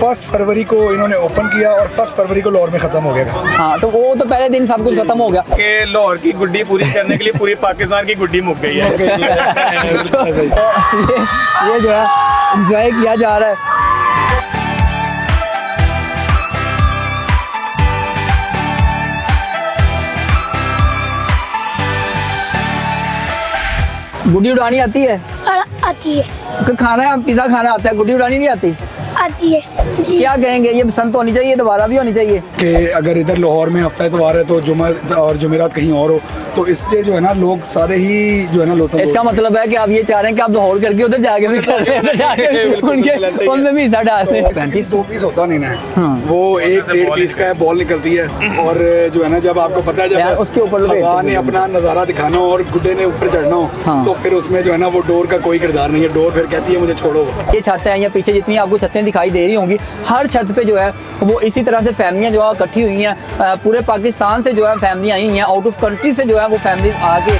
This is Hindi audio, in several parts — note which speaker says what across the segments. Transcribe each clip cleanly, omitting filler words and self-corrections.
Speaker 1: 1 फरवरी को इन्होंने ओपन किया और 1 फरवरी को लाहौर में ख़त्म हो गया।
Speaker 2: हाँ, तो वो तो पहले दिन सब कुछ खत्म हो गया
Speaker 3: कि लाहौर की गुड्डी पूरी करने के लिए पूरी पाकिस्तान की गुड्डी मुक गई है।
Speaker 2: तो ये जो है इंजॉय किया जा रहा है। गुड्डी उड़ानी आती है?
Speaker 4: आती है।
Speaker 2: खाना पिज़्ज़ा खाना आता है, गुड्डी उड़ानी नहीं आती?
Speaker 4: आती है जी।
Speaker 2: क्या कहेंगे, ये बसंत होनी चाहिए, दोबारा भी होनी चाहिए?
Speaker 1: कि अगर इधर लाहौर में हफ्ता इतवार है तो जुमा और जुमेरात कहीं और हो, तो इससे जो है ना लोग सारे ही जो है ना लोग।
Speaker 2: इसका मतलब है कि आप ये चाह रहे हैं कि आप लाहौर करके उधर जाके भी कर रहे हैं, उनके उनमें भी हिस्सा डाल रहे हैं।
Speaker 1: 35 2 पीस होता नहीं ना, वो 1-1.5 पीस का है, बॉल निकलती है और जो है ना जब आपको पता है जब
Speaker 2: उसके ऊपर
Speaker 1: हवा ने अपना नज़ारा दिखाना हो और गुड्डे ने ऊपर चढ़ना हो, तो फिर उसमें जो है ना वो डोर का कोई किरदार नहीं है, डोर फिर कहती है मुझे छोड़ो।
Speaker 2: ये छत है या पीछे जितनी आपको छतें दिखाई दे रही होंगी, हर छत पे जो है वो इसी तरह से फैमिलियां जो है इकट्ठी हुई हैं। पूरे पाकिस्तान से जो है फैमिली आई हुई हैं, आउट ऑफ कंट्री से जो है वो फैमिली आके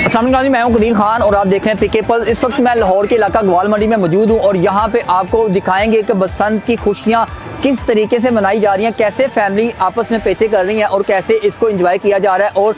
Speaker 2: अस्सलामुअलैकुम, मैं हूं कदीर खान और आप देख रहे हैं पीके पल। इस वक्त मैं लाहौर के इलाका ग्वाल मंडी में मौजूद हूं और यहाँ पे आपको दिखाएंगे कि बसंत की खुशियाँ किस तरीके से मनाई जा रही हैं, कैसे फैमिली आपस में पेचे कर रही हैं और कैसे इसको एंजॉय किया जा रहा है और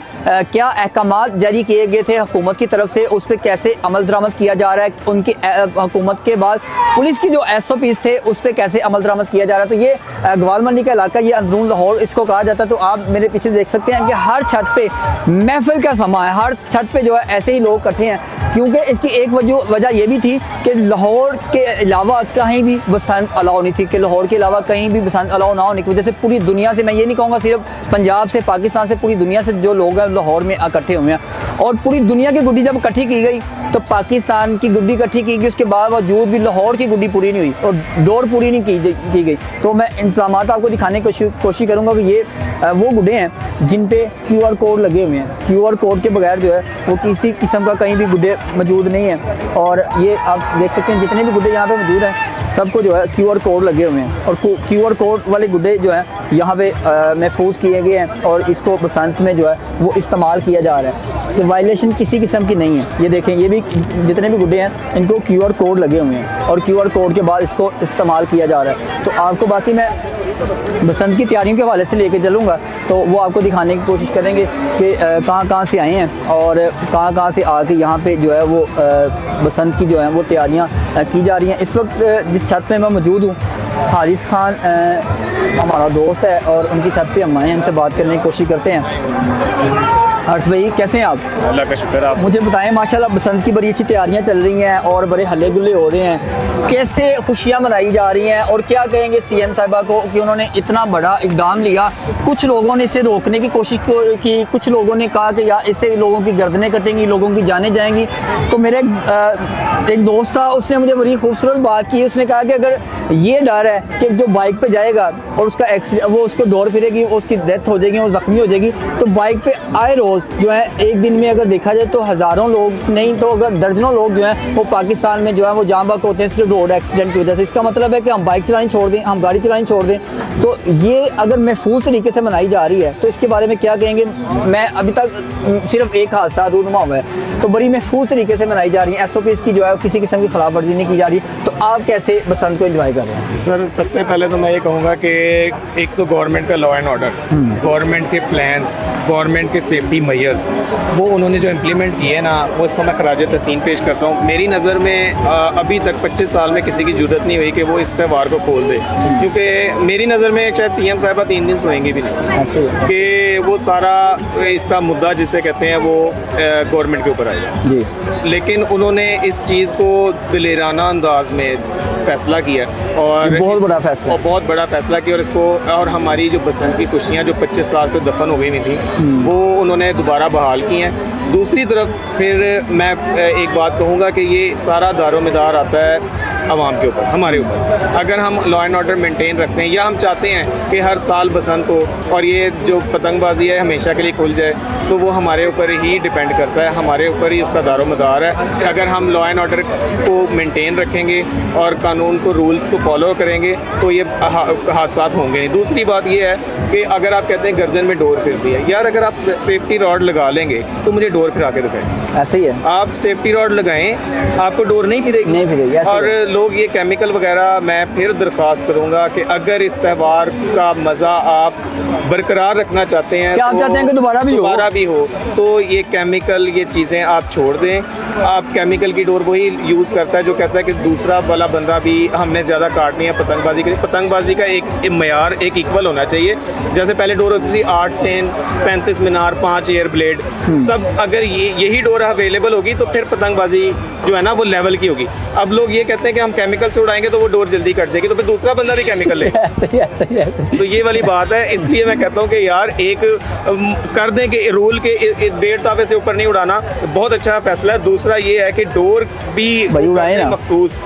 Speaker 2: क्या अहकामात जारी किए गए थे हुकूमत की तरफ से, उस पर कैसे अमल दरामद किया जा रहा है। उनकी हुकूमत के बाद पुलिस की जो SOPs थे उस पर कैसे अमल दरामद किया जा रहा है। तो ये ग्वाल मंडी का इलाका, ये अंदरून लाहौर इसको कहा जाता है। तो आप मेरे पीछे देख सकते हैं कि हर छत पे महफिल का समा है, हर छत पे जो है ऐसे ही लोग इकट्ठे हैं, क्योंकि इसकी एक वजह ये भी थी कि लाहौर के अलावा कहीं भी बसंत अलाउ नहीं थी, कि लाहौर के अलावा कहीं भी बसंत अलाउ ना होने की वजह से पूरी दुनिया से, मैं ये नहीं कहूँगा सिर्फ पंजाब से, पाकिस्तान से, पूरी दुनिया से जो लोग हैं लाहौर में इकट्ठे हुए हैं। और पूरी दुनिया की गुड्डी जब इकट्ठी की गई तो पाकिस्तान की गुड्डी इकट्ठी की गई, उसके बावजूद भी लाहौर की गुड्डी पूरी नहीं हुई और डोर पूरी नहीं की गई। तो मैं इंतजाम आपको दिखाने की कोशिश करूँगा कि ये वो गुड्डे हैं जिन पे QR कोड लगे हुए हैं। QR कोड के बगैर जो है वो किसी किस्म का कहीं भी गुड्डे मौजूद नहीं है। और ये आप देख सकते हैं जितने भी गुड्डे यहाँ पे मौजूद हैं सबको जो है QR कोड लगे हुए हैं और QR कोड वाले गुड्डे जो है यहाँ पे महफूज किए गए हैं और इसको बसंत में जो है वो इस्तेमाल किया जा रहा है। तो वायलेशन किसी किस्म की नहीं है। ये देखें, ये भी जितने भी गुड्डे हैं इनको QR कोड लगे हुए हैं और QR कोड के बाद इसको इस्तेमाल किया जा रहा है। तो आपको बाकी मैं बसंत की तैयारियों के हवाले से लेके चलूँगा, तो वो आपको दिखाने की कोशिश करेंगे कि कहाँ से आए हैं और कहाँ से आके यहाँ पे जो है वो बसंत की जो है वो तैयारियाँ की जा रही हैं। इस वक्त जिस छत पे मैं मौजूद हूँ, हारिस खान हमारा दोस्त है और उनकी छत पे हम आए हैं, हमसे बात करने की कोशिश करते हैं। हर्ष भाई, कैसे हैं आप?
Speaker 3: अल्लाह का शुक्र। आप
Speaker 2: मुझे बताएं, माशाल्लाह बसंत की बड़ी अच्छी तैयारियां चल रही हैं और बड़े हल्ले गुल्ले हो रहे हैं, कैसे खुशियां मनाई जा रही हैं और क्या कहेंगे CM साहिबा को कि उन्होंने इतना बड़ा इकदाम लिया। कुछ लोगों ने इसे रोकने की कोशिश की, कुछ लोगों ने कहा कि यार इससे लोगों की गर्दनें कटेंगी, लोगों की जानें जाएंगी। तो मेरे एक दोस्त था, उसने मुझे बड़ी खूबसूरत बात की। उसने कहा कि अगर ये डर है कि जो बाइक पे जाएगा और उसका वो उसको डोर फिरेगी, उसकी डेथ हो जाएगी, वो ज़ख्मी हो जाएगी, तो बाइक पे आए रोज़ जो है एक दिन में अगर देखा जाए तो हज़ारों लोग नहीं तो अगर दर्जनों लोग जो हैं वो पाकिस्तान में जो है वो जाम बहक होते हैं सिर्फ रोड एक्सीडेंट की वजह से। इसका मतलब है कि हम बाइक चलानी छोड़ दें, हम गाड़ी चलानी छोड़ दें। तो ये अगर महफूज तरीके से मनाई जा रही है तो इसके बारे में क्या कहेंगे? मैं अभी तक सिर्फ एक हादसा रूनुमा हुआ है, तो बड़ी महफूज तरीके से मनाई जा रही है। SOPs की जो है किसी किस्म की खिलाफ वर्जी नहीं की जा रही। तो आप कैसे बसंत को एंजॉय कर रहे हैं?
Speaker 3: सर, सबसे पहले तो मैं ये कहूँगा कि एक तो गवर्नमेंट का लॉ एंड ऑर्डर, गवर्नमेंट के प्लान्स, गवर्नमेंट के सेफ्टी मेजर्स, वो उन्होंने जो इम्प्लीमेंट किए ना, वो इसको मैं खराज तहसीन पेश करता हूँ। मेरी नज़र में अभी तक 25 साल में किसी की जरूरत नहीं हुई कि वो इस त्यौहार को खोल दे, क्योंकि मेरी नज़र में शायद CM साहिबा 3 दिन सोएंगे भी नहीं कि वो सारा इसका मुद्दा जिसे कहते हैं वो गवर्नमेंट के ऊपर आएगा जी। लेकिन उन्होंने इस चीज़ को दिलेराना अंदाज में फैसला किया और
Speaker 2: बहुत बड़ा फैसला
Speaker 3: किया और इसको और हमारी जो बसंत की खुशियाँ जो 25 साल से दफन हो गई हुई थी वो उन्होंने दोबारा बहाल की हैं। दूसरी तरफ फिर मैं एक बात कहूँगा कि ये सारा दारोमदार आता है आवाम के ऊपर, हमारे ऊपर। अगर हम लॉ एंड ऑर्डर मेंटेन रखते हैं या हम चाहते हैं कि हर साल बसंत हो और ये जो पतंगबाजी है हमेशा के लिए खुल जाए, तो वो हमारे ऊपर ही डिपेंड करता है, हमारे ऊपर ही उसका दारोमदार है। अगर हम लॉ एंड ऑर्डर को मेंटेन रखेंगे और कानून को, रूल्स को फॉलो करेंगे तो ये हादसा होंगे नहीं। दूसरी बात ये है कि अगर आप कहते हैं गर्दन में डोर फिरती है, यार अगर आप सेफ्टी रॉड लगा लेंगे तो मुझे डोर फिरा के दिखाएं।
Speaker 2: ऐसे ही है,
Speaker 3: आप सेफ्टी रॉड लगाएं, आपको डोर नहीं फिरेगी।
Speaker 2: नहीं फिरेगी, ऐसे
Speaker 3: और लोग ये केमिकल वगैरह, मैं फिर दरख्वास्त करूंगा कि अगर इस त्यौहार का मज़ा आप बरकरार रखना चाहते हैं,
Speaker 2: क्या आप चाहते हैं कि दोबारा भी हो,
Speaker 3: तो ये केमिकल, ये चीज़ें आप छोड़ दें। आप केमिकल की डोर वही यूज़ करता है जो कहता है कि दूसरा वाला बंदा भी हमने ज़्यादा काटनी है पतंगबाजी के लिए। पतंगबाजी का एक मयार, एक इक्वल होना चाहिए। जैसे पहले डोर होती थी 8 चेन, 35 मीनार, 5 एयर ब्लेड, सब अगर यही डोर अवेलेबल होगी तो फिर पतंगबाजी जो है ना वो लेवल की होगी। अब लोग ये कहते हैं कि हम केमिकल से उड़ाएंगे तो वो डोर जल्दी कट जाएगी, तो फिर दूसरा बंदा भी केमिकल ले। तो ये वाली बात है, इसलिए मैं कहता हूँ कि यार एक कर दें कि रूल के 1.5 ताफे से ऊपर नहीं उड़ाना, बहुत अच्छा फैसला है। दूसरा ये है कि डोर भी मखसूस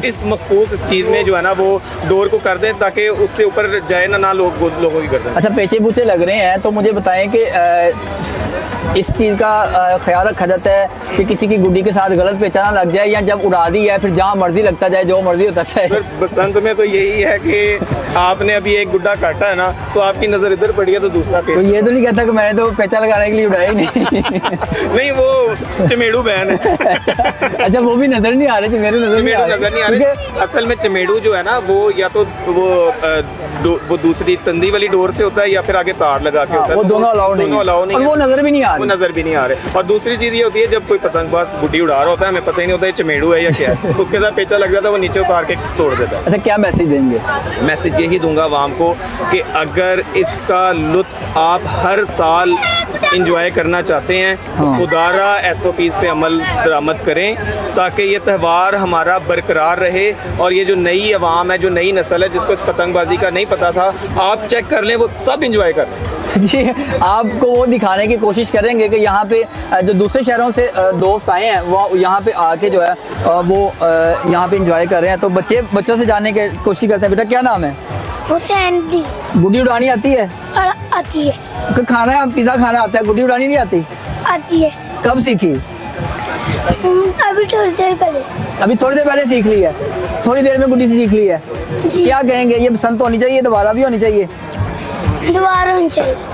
Speaker 3: इस मखसूस इस चीज़ में जो है ना वो डोर को कर दें ताकि उससे ऊपर जाए ना लोगों की गर्दन।
Speaker 2: अच्छा, पेचे पूचे लग रहे हैं तो मुझे बताएं कि इस चीज़ का ख्याल रखा जाता है कि किसी की गुड्डी के साथ गलत पेचा ना लग जाए, या जब उड़ा दी है फिर जहाँ मर्जी लगता जाए, जो मर्जी होता जाए।
Speaker 3: फिर बसंत में तो यही है कि आपने अभी एक गुड्डा काटा है ना, तो आपकी नज़र इधर पड़ी है तो दूसरा
Speaker 2: तो ये तो नहीं कहता कि मैंने तो पेचा लगाने के लिए उड़ाया ही नहीं।
Speaker 3: नहीं, वो चमेड़ू बहन है।
Speaker 2: अच्छा, वो भी नजर नहीं आ रहे, चमेड़ू नजर नहीं आ रहे।
Speaker 3: असल में चमेड़ू जो है ना वो या तो वो दूसरी तंदी वाली डोर से होता है या फिर आगे तार लगा के होता है।
Speaker 2: वो दोनों अलाउ नहीं, और वो नजर भी नहीं आ
Speaker 3: रहे। और दूसरी चीज़ ये होती है जब कोई पतंगबाज गुड्डी उड़ा रहा होता है, हमें पता ही नहीं होता है चमेड़ू है या क्या है, उसके साथ पेचा लग जाता है, वो नीचे उतार के तोड़ देता है।
Speaker 2: अच्छा, क्या मैसेज देंगे?
Speaker 3: मैसेज यही दूंगा आवाम को कि अगर इसका लुत्फ आप हर साल इंजॉय करना चाहते हैं तो खुदारा SOPs पे अमल दरामद करें ताकि ये त्यौहार हमारा बरकरार रहे। और ये जो नई आवाम है, जो नई नस्ल है जिसको इस पतंगबाजी का नहीं पता था, आप चेक कर लें, वो सब इंजॉय कर लें।
Speaker 2: जी, आपको वो दिखाने की कोशिश करेंगे कि यहाँ पे जो दूसरे शहरों से दोस्त आए हैं वो यहाँ पे आके जो है वो यहाँ पे इंजॉय कर रहे हैं। तो बच्चों से जानने की कोशिश करते हैं। बेटा, क्या नाम है?
Speaker 4: हुसैन दी।
Speaker 2: गुड्डी उड़ानी आती है?
Speaker 4: आती है।
Speaker 2: खाना, पिज़्ज़ा खाना आता है, गुड्डी उड़ानी नहीं आती?
Speaker 4: आती है।
Speaker 2: कब सीखी?
Speaker 4: अभी थोड़ी देर पहले।
Speaker 2: अभी थोड़ी देर पहले सीख ली है? थोड़ी देर में गुड्डी सीख ली है? क्या कहेंगे, ये बसंत होनी चाहिए, दोबारा भी होनी चाहिए?
Speaker 4: दोबारा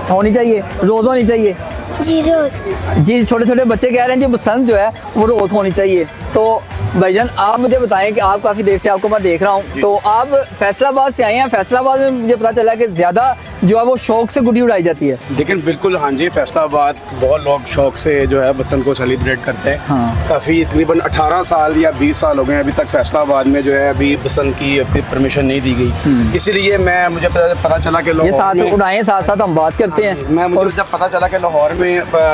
Speaker 4: होनी चाहिए,
Speaker 2: रोज़ होनी चाहिए
Speaker 4: जी, रोज़
Speaker 2: जी। छोटे छोटे बच्चे कह रहे हैं जो बसंत जो है वो रोज़ होनी चाहिए। तो भाईजान, आप मुझे बताएं कि आप काफ़ी देर से आपको मैं देख रहा हूँ, तो आप फैसलाबाद से आए हैं। फैसलाबाद में मुझे पता चला कि ज़्यादा जो है वो शौक से गुड्डी उड़ाई जाती है।
Speaker 5: लेकिन बिल्कुल, हाँ जी, फैसलाबाद बहुत लोग शौक से जो है बसंत को सेलिब्रेट करते हैं।
Speaker 2: हाँ।
Speaker 5: काफ़ी तकरीबन 18 साल या 20 साल हो गए अभी तक फैसलाबाद में जो है अभी बसंत की परमिशन नहीं दी गई। इसीलिए मुझे पता चला कि
Speaker 2: ये साथ उड़ाएं, साथ साथ हम बात करते हैं।
Speaker 5: मुझे जब पता चला कि लाहौर में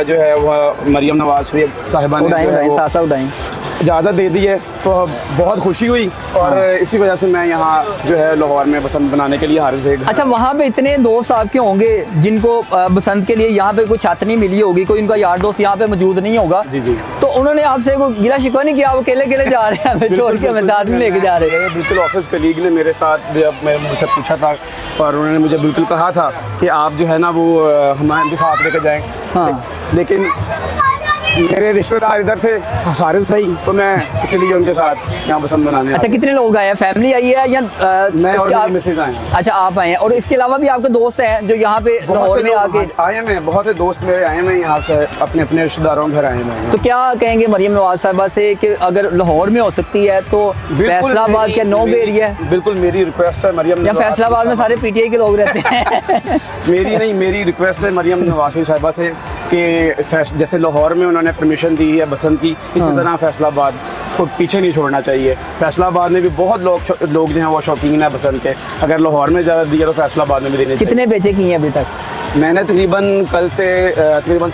Speaker 5: जो है वह मरियम नवाज साहिबा ने
Speaker 2: साथ साथ उड़ाएं
Speaker 5: इजाज़त दे दी है, तो बहुत खुशी हुई। और इसी वजह से मैं यहाँ जो है लाहौर में बसंत बनाने के लिए हारिस बेग।
Speaker 2: अच्छा, वहाँ पे इतने दोस्त आपके होंगे जिनको बसंत के लिए यहाँ पे कोई छात्र नहीं मिली होगी, कोई उनका यार दोस्त यहाँ पे मौजूद नहीं होगा।
Speaker 5: जी जी।
Speaker 2: तो उन्होंने आपसे कोई गिला शिकवा नहीं किया, वो अकेले जा रहे हैं, हमें छोड़ के हमें साथ में लेके जा रहे हैं?
Speaker 5: बिल्कुल, ऑफिस कलीग ने मेरे साथ जब मुझसे पूछा था और उन्होंने मुझे बिल्कुल कहा था कि आप जो है ना वो हमारे साथ लेके जाएं।
Speaker 2: हाँ।
Speaker 5: लेकिन मेरे रिश्तेदार इधर थे, हारिस भाई, तो मैं इसलिए उनके साथ यहाँ पसंद बनाने।
Speaker 2: अच्छा, कितने लोग आए हैं? फैमिली आई है या
Speaker 5: मैं और मेरी मिसेज आए हैं?
Speaker 2: अच्छा, आप आए हैं। और इसके अलावा भी आपके दोस्त हैं जो यहाँ पे लाहौर में आके
Speaker 5: आए हैं? बहुत से दोस्त मेरे आए हैं यहाँ से, अपने अपने रिश्तेदारों के घर आए हैं।
Speaker 2: तो क्या कहेंगे मरियम नवाज साहिबा से कि अगर लाहौर में हो सकती है तो फैसलाबाद क्या नो गो एरिया है?
Speaker 5: बिल्कुल, मेरी रिक्वेस्ट है मरियम।
Speaker 2: या फैसलाबाद में सारे PTI के लोग रहते हैं?
Speaker 5: मेरी रिक्वेस्ट है मरियम नवाज साहिबा से कि जैसे लाहौर में उन्होंने परमिशन दी है बसंत की, इसी तरह फैसलाबाद को पीछे नहीं छोड़ना चाहिए। फैसलाबाद में भी बहुत लोग जो हैं वो शौकीन है बसंत के। अगर लाहौर में ज़्यादा दिया तो फैसलाबाद में भी देने चाहिए।
Speaker 2: कितने बेचे किए हैं अभी तक?
Speaker 5: मैंने तकरीबन कल से तकरीबन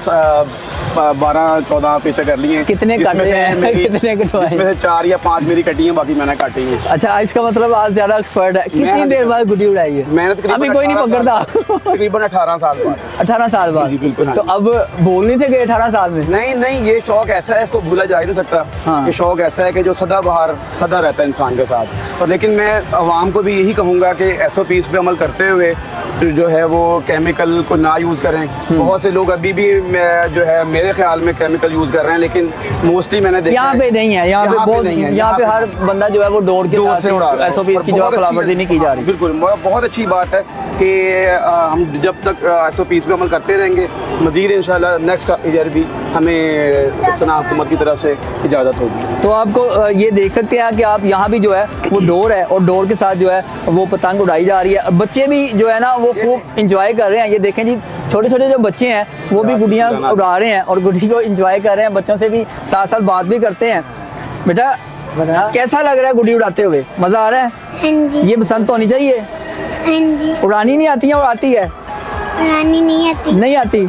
Speaker 5: 12-14 पेचे कर लिए हैं।
Speaker 2: कितने
Speaker 5: जिसमें
Speaker 2: काटे
Speaker 5: से
Speaker 2: हैं?
Speaker 5: मेरी-
Speaker 2: कितने कटवाए?
Speaker 5: जिसमें से 4 या 5 मेरी कटी हैं, बाकी मैंने काटी हैं।
Speaker 2: अच्छा, इसका मतलब आज ज्यादा एक्सपर्ट है। कितनी
Speaker 5: मैं-
Speaker 2: देर बाद गुड्डी उड़ाई है?
Speaker 5: मैंने तकरीबन
Speaker 2: अभी कोई नहीं
Speaker 5: 18 साल-
Speaker 2: पकड़ता।
Speaker 5: तकरीबन 18 साल बाद।
Speaker 2: 18 साल बाद?
Speaker 5: जी, बिल्कुल, हाँ।
Speaker 2: तो अब बोल नहीं थे कि 18 साल में?
Speaker 5: नहीं नहीं, ये शौक ऐसा है, इसको भूला जा ही नहीं सकता।
Speaker 2: हाँ।
Speaker 5: ये शौक ऐसा है कि जो सदाबहार सदा रहता है इंसान के साथ। और लेकिन मैं आवाम को भी यही कहूँगा कि SOPs पे अमल करते हुए जो है वो केमिकल को ना यूज़ करें। बहुत से लोग अभी भी जो है मेरे ख्याल में केमिकल यूज़ कर रहे हैं, लेकिन मोस्टली मैंने देखा
Speaker 2: यहाँ पे नहीं है, यहाँ पे बहुत,
Speaker 5: नहीं है।
Speaker 2: यहाँ पे हर बंदा जो है वो डोर के
Speaker 5: से उड़ा रहा है।
Speaker 2: SOPs की जो
Speaker 5: बहुत अच्छी-
Speaker 2: खिलाफवर्जी नहीं की जा रही।
Speaker 5: बिल्कुल, बहुत अच्छी बात है कि हम जब तक SOPs पे अमल करते रहेंगे, मज़ीद इंशाल्लाह नेक्स्ट ईयर भी हमें इस तरह हुकूमत की तरफ से इजाज़त होगी।
Speaker 2: तो आपको ये देख सकते हैं कि आप यहाँ भी जो है वो डोर है और डोर के साथ जो है वो पतंग उड़ाई जा रही है। बच्चे भी जो है ना वो खूब इंजॉय कर रहे हैं। ये देखें जी, छोटे छोटे जो बच्चे हैं वो भी गुड़ियाँ उड़ा रहे हैं और गुड़ी को इंजॉय कर रहे हैं। बच्चों से भी साथ साथ बात भी करते हैं। बेटा, कैसा लग रहा है गुड़ी उड़ाते हुए? मज़ा आ रहा है?
Speaker 4: हाँ जी,
Speaker 2: ये बसंत होनी चाहिए।
Speaker 4: हाँ जी।
Speaker 2: उड़ानी नहीं आती है और आती है?
Speaker 4: उड़ानी नहीं आती।
Speaker 2: नहीं आती।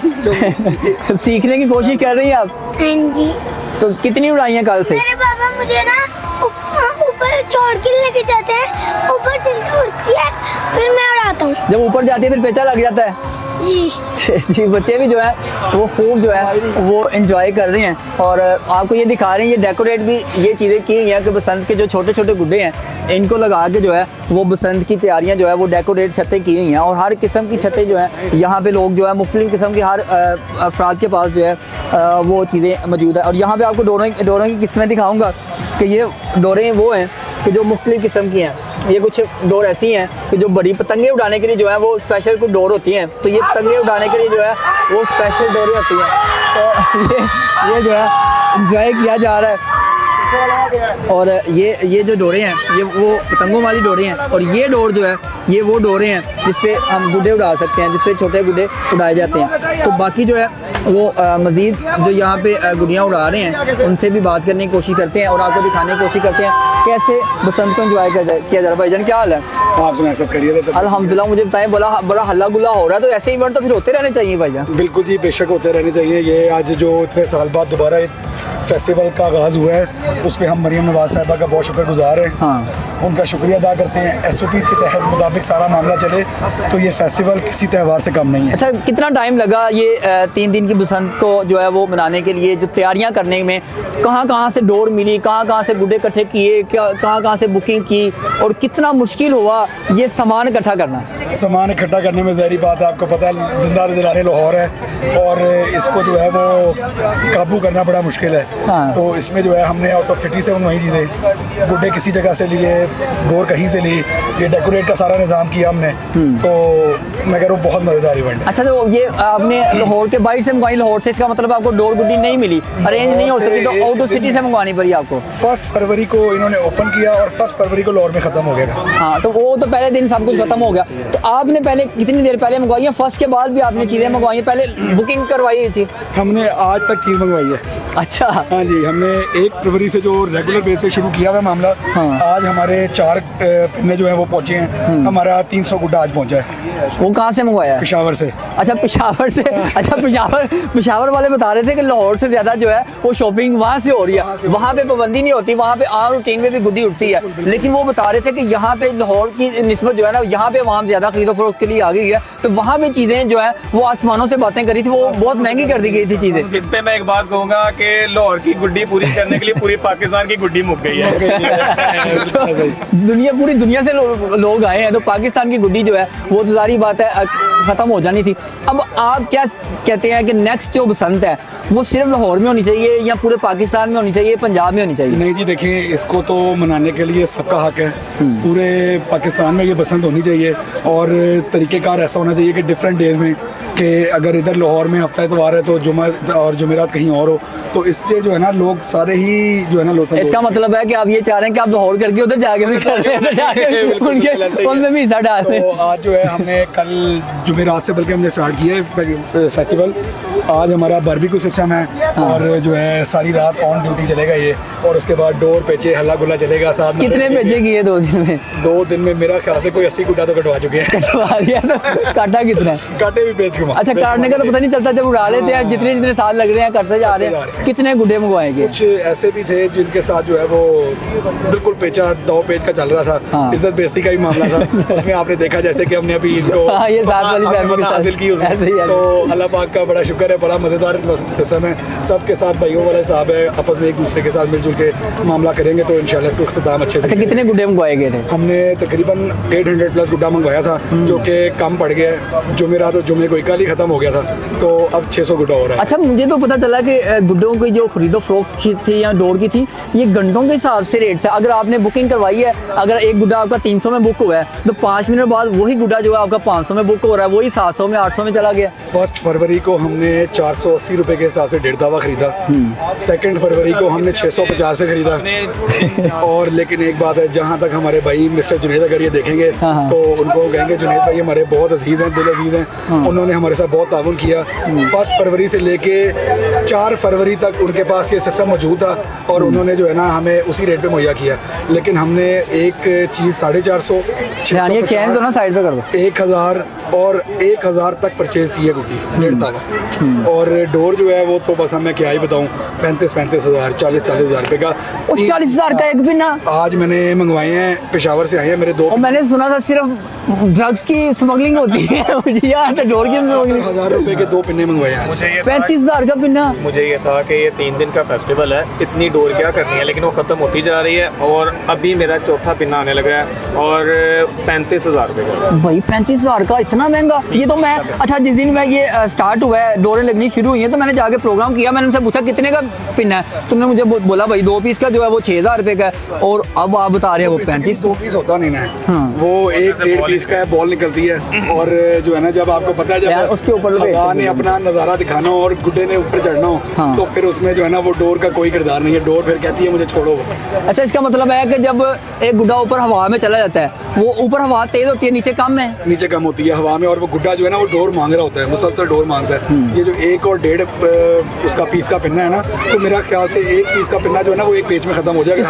Speaker 2: सीखने की कोशिश कर रही हैं आप?
Speaker 4: हाँ जी।
Speaker 2: तो कितनी उड़ाई हैं कल से?
Speaker 4: मेरे पापा मुझे ना ऊपर छोड़ के लेके जाते हैं, ऊपर तिल्ली उड़ती है, फिर मैं उड़ाता हूँ।
Speaker 2: जब ऊपर जाती है फिर पेचा लग जाता है?
Speaker 4: जी।
Speaker 2: जी, बच्चे भी जो है वो खूब जो है वो एंजॉय कर रहे हैं। और आपको ये दिखा रहे हैं, ये डेकोरेट भी ये चीज़ें की हुई हैं कि बसंत के जो छोटे छोटे गुड्डे हैं इनको लगा के जो है वो बसंत की तैयारियां जो है वो डेकोरेट छतें की हुई हैं। और हर किस्म की छतें जो हैं यहाँ पे लोग जो है मुख्तलिफ किस्म की हर अफराद के पास जो है वो चीज़ें मौजूद है। और यहाँ पे आपको डोरों की किस्में दिखाऊँगा कि ये डोरें वो हैं कि जो मुख्तलिफ किस्म की हैं। ये कुछ डोर ऐसी हैं कि जो बड़ी पतंगे उड़ाने के लिए जो है वो स्पेशल कुछ डोर होती हैं। तो ये पतंगे उड़ाने के लिए जो है वो स्पेशल डोरें होती हैं। तो ये जो है इंजॉय किया जा रहा है। और ये जो डोरे हैं ये वो पतंगों वाली डोरे हैं। और ये डोर जो है ये वो डोरे हैं जिससे हम गुड्डे उड़ा सकते हैं, जिससे छोटे गुड्डे उड़ाए जाते हैं। तो बाकी जो है वो मज़ीद जो यहाँ पे गुड़ियाँ उड़ा रहे हैं उनसे भी बात करने की कोशिश करते हैं और आपको दिखाने की कोशिश करते हैं कैसे बसंत को एंजॉय किया जा रहा है। भाईजान क्या हाल है?
Speaker 1: आप सुनाए, सब करिए थे?
Speaker 2: अल्हम्दुलिल्लाह। मुझे बताएं, बड़ा हल्ला गुल्ला हो रहा है, तो ऐसे इवेंट तो फिर होते रहने चाहिए भाईजान?
Speaker 1: बिल्कुल जी, बेशक होते रहने चाहिए। ये आज जो इतने साल बाद दोबारा एक फेस्टिवल का आगाज़ हुआ है उस पर हम मरियम नवाज साहिबा का बहुत शुक्रगुजार हैं।
Speaker 2: हाँ।
Speaker 1: उनका शुक्रिया अदा करते हैं। SOPs के तहत मुताबिक सारा मामला चले तो ये फेस्टिवल किसी त्यौहार से कम नहीं है।
Speaker 2: अच्छा, कितना टाइम लगा ये 3 दिन की बसंत को जो है वो मनाने के लिए, जो तैयारियां करने में? कहाँ से डोर मिली, कहाँ से गुड्डे इकट्ठे किए, कहाँ से बुकिंग की, और कितना मुश्किल हुआ ये सामान इकट्ठा करना?
Speaker 1: सामान इकट्ठा करने में ज़ाहिर बात है, आपको पता है जिंदा दिलाने लाहौर है और इसको जो है वो काबू करना बड़ा मुश्किल है।
Speaker 2: हाँ।
Speaker 1: तो इसमें जो है हमने आउट ऑफ सिटी से मंगवाई चीज़ें, गुड्डे किसी जगह से लिए, डोर कहीं से ली, ये डेकोरेट का सारा निज़ाम किया हमने। तो मैं कह रहा हूँ बहुत मज़ेदार इवेंट है।
Speaker 2: अच्छा, तो ये आपने लाहौर के बाहर से मंगवाई? लाहौर से इसका मतलब आपको डोर गुड्डी नहीं मिली, अरेंज नहीं हो सकी, तो आउट ऑफ सिटी से मंगवानी पड़ी आपको?
Speaker 1: 1 फरवरी को इन्होंने ओपन किया और 1 फरवरी को लाहौर में ख़त्म हो गया।
Speaker 2: हाँ, तो वो तो पहले दिन सब कुछ खत्म हो गया। तो आपने पहले कितनी देर पहले मंगवाई है? फर्स्ट के बाद भी आपने चीज़ें मंगवाई, पहले बुकिंग करवाई थी?
Speaker 1: हमने आज तक चीज़ मंगवाई है।
Speaker 2: अच्छा।
Speaker 1: हाँ जी, हमने 1 फरवरी से जो रेगुलर बेस पे शुरू किया हुआ मामला,
Speaker 2: हाँ।
Speaker 1: आज हमारे 4 पिन्ने जो हैं वो पहुँचे हैं। हमारा 300 गुड्डा आज पहुँचा है
Speaker 2: वो कहाँ से मंगवाया?
Speaker 1: पेशावर से।
Speaker 2: अच्छा, पेशावर से। अच्छा, पेशावर वाले बता रहे थे कि लाहौर से ज़्यादा जो है वो शॉपिंग वहाँ से हो रही है, वहाँ पे पाबंदी नहीं होती, वहाँ पे आम रूटीन में भी गुड्डी उठती है। लेकिन वो बता रहे थे कि यहाँ पे लाहौर की निस्बत जो है ना, यहाँ पे आवाम ज़्यादा खरीदो फरोख्त के लिए आ गई है, तो वहाँ पे चीज़ें जो है वो आसमानों से बातें करी थी, वो बहुत महंगी कर दी गई थी चीज़ें।
Speaker 3: इस पे मैं एक बात कहूँगा कि लाहौर की गुड्डी पूरी करने के लिए पूरी पाकिस्तान की गुड्डी मुक गई है।
Speaker 2: पूरी दुनिया से लोग आए हैं, तो पाकिस्तान की गुड्डी जो है वो तो जारी बात है ख़त्म हो जानी थी। अब आप क्या कहते हैं कि नेक्स्ट जो बसंत है वो सिर्फ लाहौर में होनी चाहिए या पूरे पाकिस्तान में होनी चाहिए, पंजाब में होनी चाहिए?
Speaker 1: नहीं जी, देखिए इसको तो मनाने के लिए सबका हक है। पूरे पाकिस्तान में ये बसंत होनी चाहिए और तरीक़ेकार ऐसा होना चाहिए कि डिफरेंट डेज़ में, कि अगर इधर लाहौर में हफ्ता इतवार है तो जुमा और जुमेरात कहीं और हो, तो इससे जो है ना लोग सारे ही जो है ना लोग।
Speaker 2: इसका मतलब है कि आप ये चाह रहे हैं कि आप लाहौर करके उधर जाके भी कर रहे हैं, उनमें भी हिस्सा डाल रहे हैं।
Speaker 1: तो आज जो है हमने कल जुमेरात से बल्कि हमने स्टार्ट किया है फेस्टिवल, आज हमारा बारबेक्यू सिस्टम है और जो है सारी रात ऑन ड्यूटी चलेगा ये, और उसके बाद डोर पेचे हल्ला गुल्ला चलेगा साथ में।
Speaker 2: कितने पेचे किए 2 दिन में?
Speaker 1: 2 दिन में मेरा ख्याल से कोई 80 गुड्डा तो कटवा चुके हैं।
Speaker 2: कटवा दिया तो काटा कितना है?
Speaker 1: काटे भी बेच के।
Speaker 2: अच्छा, काटने का तो पता नहीं चलता, जब उड़ा लेते हैं जितने जितने साल लग रहे हैं करते जा रहे हैं। कितने गुड्डे मंगवाएंगे?
Speaker 1: कुछ ऐसे भी थे जिनके साथ जो है वो बिल्कुल पेचा 2 पेज का चल रहा था।
Speaker 2: हाँ।
Speaker 1: इज्जत बेइज्जती का ही मामला था उसमें। आपने देखा जैसे कि हमने अभी इनको
Speaker 2: हाँ, ये साथ वाली फैमिली के साथ
Speaker 1: हासिल की उसमें।
Speaker 2: ऐसे ही है।
Speaker 1: तो अल्लाह पाक का बड़ा शुक्र है, बड़ा मजेदार सिस्टम है। सबके साथ भाइयों वाला हिसाब है, आपस में एक दूसरे के साथ मिलजुल के मामला करेंगे तो इंशाल्लाह इसको इख्तिताम अच्छे से।
Speaker 2: अच्छा, कितने गुड्डे मंगवाए गए थे?
Speaker 1: हमने तकरीबन 800 प्लस गुड्डा मंगवाया था, जो कि कम पड़ गया है। जुमेरात और जुमे को कल ही खत्म हो गया था, तो अब 600 गुड्डा हो रहा है।
Speaker 2: अच्छा, मुझे तो पता चला कि गुड्डों की जो खरीदो फरोख्त की थी या डोर की थी, ये घंटों के हिसाब से रेट था। अगर आपने बुकिंग करवाई है, अगर एक गुड्डा आपका 300 में बुक हुआ है तो 5 मिनट बाद वही गुड्डा जो है आपका 500 में बुक हो रहा है, वही 700 में 800 में चला गया।
Speaker 1: 1 फरवरी को हमने 480 रुपए के हिसाब से 1.5 दावा खरीदा। 2 फरवरी को हमने 650 से खरीदा। और लेकिन एक बात है, जहाँ तक हमारे भाई मिस्टर जुनेद अगर ये देखेंगे
Speaker 2: हाँ।
Speaker 1: तो उनको कहेंगे जुनेद भाई हमारे बहुत अजीज़ हैं, दिल अजीज़ हैं। उन्होंने हमारे साथ बहुत ताउन किया। 1 फरवरी से लेके 4 फरवरी तक उनके पास ये सिस्टम मौजूद था और उन्होंने जो है ना हमें उसी रेट पे मुहैया किया। लेकिन हमने एक चीज़ 450,
Speaker 2: यानी ये चैन तो ना साइड पे कर दो।
Speaker 1: 1000 और 1000 तक परचेज की है गुड्डी 1.5 दावा। और डोर जो है वो तो बस मैं क्या ही बताऊं, 35 हज़ार 40 हज़ार रुपए का।
Speaker 2: 40 हज़ार का एक पिन्ना?
Speaker 1: आज मैंने मंगवाए हैं, पेशावर से आए हैं मेरे 2।
Speaker 2: और मैंने सुना था सिर्फ ड्रग्स की स्मगलिंग होती है मुझे यार, तो डोर की स्मगलिंग।
Speaker 1: 1000 रुपए के 2 पिन्ने मंगवाए हैं आज।
Speaker 2: 35 हज़ार का पिन्ना?
Speaker 3: मुझे ये था कि ये 3 दिन का फेस्टिवल है, इतनी डोर क्या करनी है, लेकिन वो ख़त्म होती जा रही है और अभी मेरा चौथा पिन्ना आने लगा है और 35 हज़ार रुपये का।
Speaker 2: भाई 35 हज़ार का इतना महंगा? ये तो मैं, अच्छा जिस दिन मैं ये स्टार्ट हुआ है, डोरें लगनी शुरू हुई हैं, तो मैंने जाके प्रोग्राम किया, मैंने उनसे पूछा कितने का पिन्ना है, तुमने मुझे बोला भाई 2 पीस का जो है वो 6000 रुपये का है, और अब आप बता रहे हैं वो 35।
Speaker 1: 2 पीस होता नहीं ना,
Speaker 2: हाँ।
Speaker 1: वो 1-1.5 पीस का है, बॉल निकलती है। और जो है ना, जब आपको पता है
Speaker 2: यार,
Speaker 1: जब
Speaker 2: उसके ऊपर
Speaker 1: हवा ने अपना नज़ारा दिखाना हो और गुड्डे ने ऊपर चढ़ना हो,
Speaker 2: हाँ।
Speaker 1: तो फिर उसमें जो है ना वो डोर का कोई किरदार नहीं है। डोर फिर कहती है मुझे छोड़ो।
Speaker 2: अच्छा, इसका मतलब है कि जब एक गुड्डा ऊपर हवा में चला जाता है, वो ऊपर हवा तेज होती है, नीचे कम है?
Speaker 1: नीचे कम होती है हवा में, और वो गुड्डा जो है ना वो डोर मांग रहा होता है, मुसलसल डोर मांगता है। ये जो 1 और 1.5 उसका पीस का पिन्ना है ना, तो मेरा ख्याल से 1 पीस का पिन्ना जो है ना वो 1 पेज में खत्म हो जाएगा।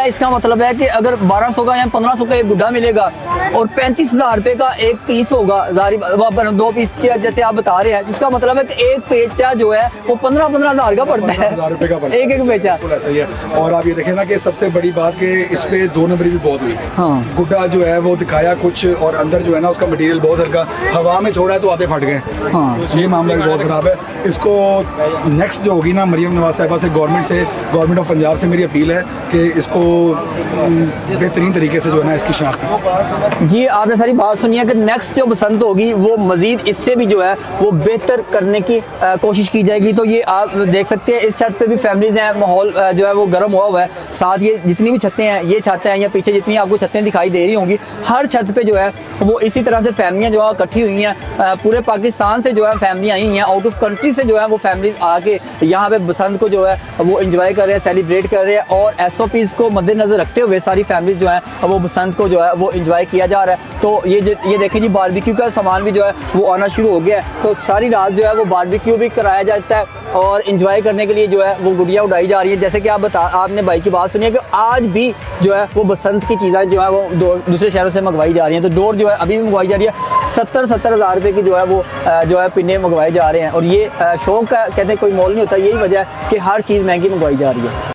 Speaker 2: इसका मतलब है कि अगर 1200 का या 1500 का एक गुड्डा मिलेगा और 35 हज़ार रुपये का एक पीस होगा, 2 पीस के जैसे आप बता रहे हैं, इसका मतलब है कि एक पेचा जो है वो 15 हज़ार का पड़ता है।
Speaker 1: 1000 रुपए का पड़ता है
Speaker 2: एक पेचा।
Speaker 1: बिल्कुल ऐसा ही है। और आप ये देखें ना कि सबसे बड़ी बात कि इस पे 2 नंबरी भी बहुत हुई।
Speaker 2: हाँ।
Speaker 1: गुड्डा जो है वो दिखाया कुछ और अंदर जो है ना उसका मटेरियल बहुत हल्का, हवा में छोड़ा है तो आधे फट गए।
Speaker 2: हाँ।
Speaker 1: ये मामला भी बहुत ख़राब है। इसको नेक्स्ट जो होगी ना, मरियम नवाज साहिबा से, गवर्नमेंट ऑफ पंजाब से मेरी अपील है कि इसको बेहतरीन तरीके से जो है ना इसकी शनाख्त हो।
Speaker 2: जी, आपने सारी बात सुनी है कि नेक्स्ट जो बसंत होगी वो मज़ीद इससे भी जो है वो बेहतर करने की कोशिश की जाएगी। तो ये आप देख सकते हैं, इस छत पे भी फैमिलीज़ हैं, माहौल जो है वो गर्म हुआ है। साथ ये जितनी भी छतें हैं, ये छतें हैं या पीछे जितनी आपको छतें दिखाई दे रही होंगी, हर छत पे जो है वो इसी तरह से फैमिलियाँ जो है इकट्ठी हुई हैं। पूरे पाकिस्तान से जो है फैमिलियाँ आई हुई हैं, आउट ऑफ कंट्री से जो है वो फैमिली आके यहाँ पे बसंत को जो है वो इंजॉय कर रहे हैं, सेलिब्रेट कर रहे हैं। और SOPs को मद्देनजर रखते हुए सारी फैमिली जो है वो बसंत को जो है वो इंजॉय किया जा रहा है। तो ये देखिए जी, बारबेक्यू का सामान भी जो है वो आना शुरू हो गया है। तो सारी रात जो है वो बारबेक्यू भी कराया जाता है और इंजॉय करने के लिए जो है वो गुड़ियाँ उड़ाई जा रही है। जैसे कि आपने भाई की बात सुनी है कि आज भी जो है वो बसंत की चीज़ें जो है वो दूसरे शहरों से मंगवाई जा रही हैं। तो डोर जो है अभी भी मंगवाई जा रही है। 70 हज़ार रुपये की जो है वो पिन्ने मंगवाए जा रहे हैं। और ये शौक का कहते हैं कोई मोल नहीं होता, यही वजह है कि हर चीज़ महंगी मंगवाई जा रही है।